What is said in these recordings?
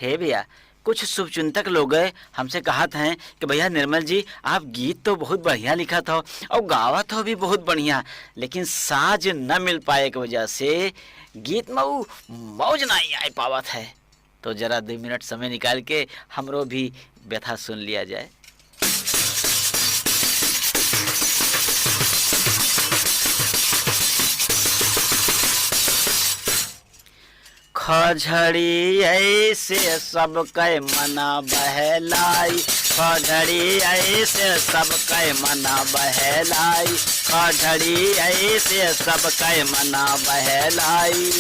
हे भैया, कुछ शुभचिंतक लोग हमसे कहत हैं कि भैया निर्मल जी, आप गीत तो बहुत बढ़िया लिखत हो और गावत हो भी बहुत बढ़िया, लेकिन साज न मिल पाए की वजह से गीत में वो मौज नहीं आ पावत है। तो जरा 2 मिनट समय निकाल के हमरो भी व्यथा सुन लिया जाए। खझड़ी ऐसे सबके मना बहलाई, खझड़ी ऐसे सबके मना बहलाई, खझड़ी ऐसे सबके मना बहलाई।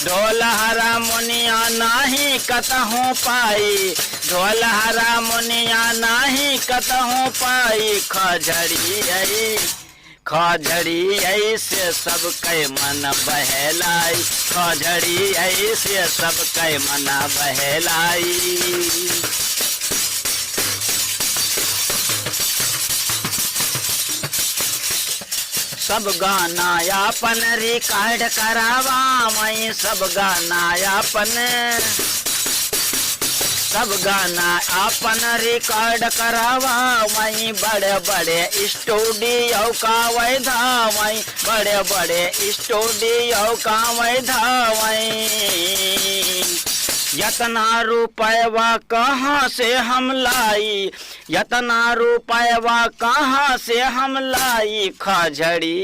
ढोल हारमोनिया नाही कतहु पाई, ढोल हारमोनिया नाही कतहु पाई, खझड़ी ऐसे सबके मन बहलाई, खझड़ी ऐसे सबके मन बहलाई। सब गाना यापन रिकॉर्ड करावा मैं, सब गाना अपन रिकॉर्ड करावा मैं, बड़े बड़े स्टूडियो का वैधावई, बड़े बड़े स्टूडियो का वैधावई। यतना रुपयवा कहाँ से हम लाई, यतना रुपयवा कहाँ से हम लाई, खझड़ी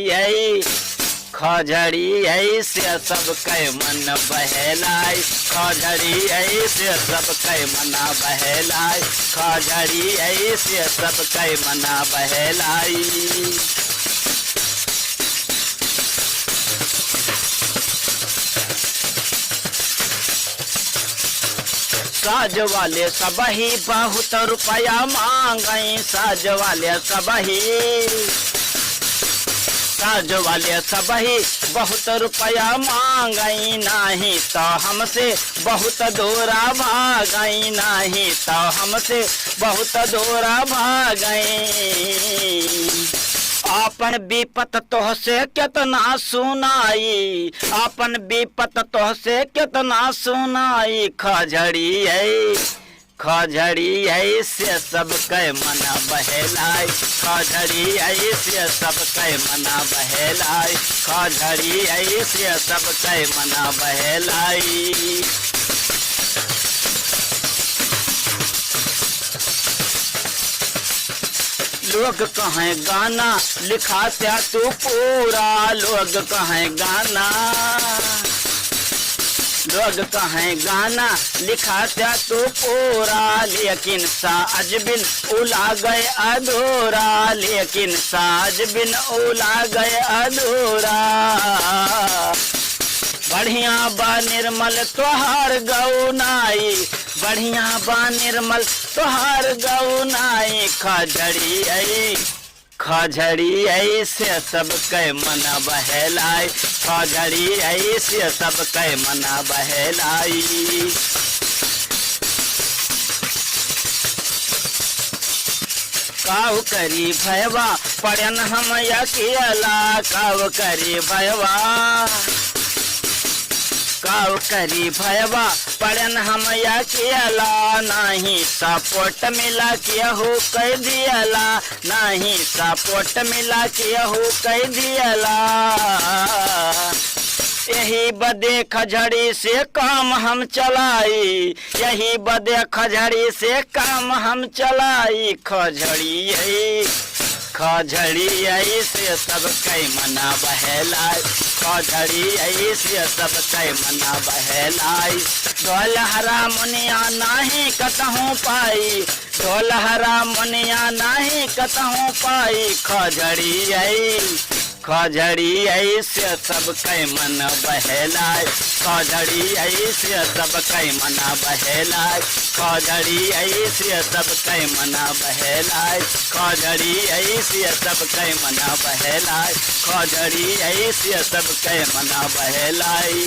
ऐसे सबके मन बहलाई, खझड़ी ऐसे सबके मना बहलाई, खझड़ी ऐसे सबके मना बहलाई। साज वाले सब ही बहुत रुपया मांगई, साज वाले सब ही बहुत रुपया मांगई, नहीं तो हमसे बहुत दूरा भागई, नहीं तो हमसे बहुत दूरा भागई। अपन विपत तोहसे कितना सुनाई, अपन विपत तोहसे कितना सुनाई, खझड़ी ऐसे सबके मना बहलाई, खझड़ी ऐसे सबके मना बहलाई, खझड़ी ऐसे सबके मना बहलाई। लोग कहें गाना लिखा त्या तू पूरा, लोग कहें गाना लिखा त्या तू पूरा, लेकिन साज बिन उला गए अधूरा, लेकिन साज बिन उला गए अधूरा। बढ़िया बा निर्मल तोहार गौनाई, बढ़िया बा निर्मल तोहार गौनाई, खझड़ी ऐसे सबके मना बहलाई, खझड़ी ऐसे सबके मना बहलाई। काव करी भयवा पड़न हम अकेला, काव करी भयवा पड़न हम अकेला, नहीं सपोर्ट मिला केहू कह दियला, नहीं सपोर्ट मिला केहू कह दियला। यही बदे खझड़ी से काम हम चलाई, यही बदे खझड़ी से काम हम चलाई, खझड़ी ऐसे सबके मना बहलाई, खझड़ी ऐसे सबके मना बहलाई। ढोल हारमोनिया नाही कतहु पाई, ढोल हारमोनिया नाही कतहु पाई, खझड़ी ऐसे सबके मन बहलाई, खझड़ी ऐसे सबके मना बहलाई, खझड़ी ऐसे सबके मना बहलाई, खझड़ी ऐसे सबके मना बहलाई, खझड़ी ऐसे सबके मना बहलाई।